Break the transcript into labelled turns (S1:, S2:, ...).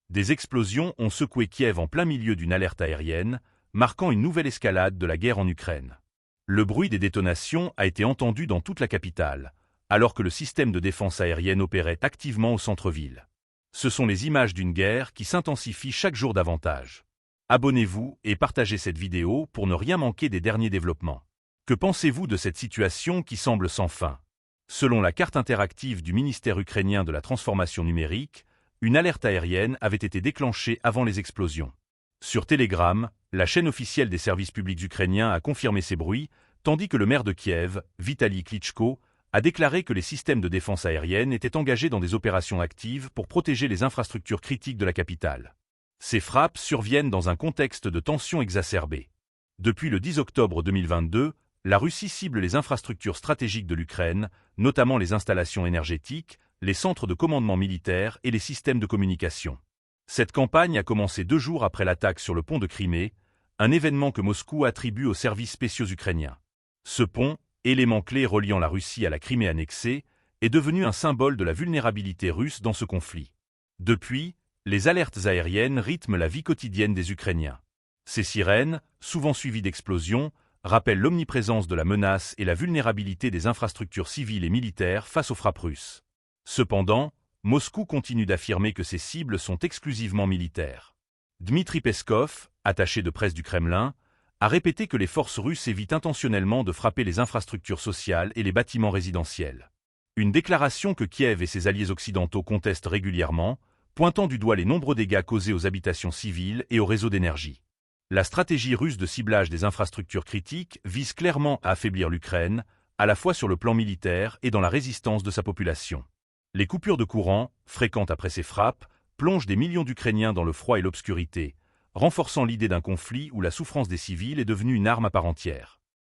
S1: Des explosions ont secoué Kiev en plein milieu d'une alerte aérienne, marquant une nouvelle escalade de la guerre en Ukraine. Le bruit des détonations a été entendu dans toute la capitale, alors que le système de défense aérienne opérait activement au centre-ville. Ce sont les images d'une guerre qui s'intensifie chaque jour davantage. Abonnez-vous et partagez cette vidéo pour ne rien manquer des derniers développements. Que pensez-vous de cette situation qui semble sans fin? Selon la carte interactive du ministère ukrainien de la transformation numérique, une alerte aérienne avait été déclenchée avant les explosions. Sur Telegram, la chaîne officielle des services publics ukrainiens a confirmé ces bruits, tandis que le maire de Kiev, Vitaly Klitschko, a déclaré que les systèmes de défense aérienne étaient engagés dans des opérations actives pour protéger les infrastructures critiques de la capitale. Ces frappes surviennent dans un contexte de tensions exacerbées. Depuis le 10 octobre 2022, la Russie cible les infrastructures stratégiques de l'Ukraine, notamment les installations énergétiques, les centres de commandement militaire et les systèmes de communication. Cette campagne a commencé 2 jours après l'attaque sur le pont de Crimée, un événement que Moscou attribue aux services spéciaux ukrainiens. Ce pont, élément clé reliant la Russie à la Crimée annexée, est devenu un symbole de la vulnérabilité russe dans ce conflit. Depuis, les alertes aériennes rythment la vie quotidienne des Ukrainiens. Ces sirènes, souvent suivies d'explosions, rappellent l'omniprésence de la menace et la vulnérabilité des infrastructures civiles et militaires face aux frappes russes. Cependant, Moscou continue d'affirmer que ses cibles sont exclusivement militaires. Dmitri Peskov, attaché de presse du Kremlin, a répété que les forces russes évitent intentionnellement de frapper les infrastructures sociales et les bâtiments résidentiels. Une déclaration que Kiev et ses alliés occidentaux contestent régulièrement, pointant du doigt les nombreux dégâts causés aux habitations civiles et aux réseaux d'énergie. La stratégie russe de ciblage des infrastructures critiques vise clairement à affaiblir l'Ukraine, à la fois sur le plan militaire et dans la résistance de sa population. Les coupures de courant, fréquentes après ces frappes, plongent des millions d'Ukrainiens dans le froid et l'obscurité, renforçant l'idée d'un conflit où la souffrance des civils est devenue une arme à part entière.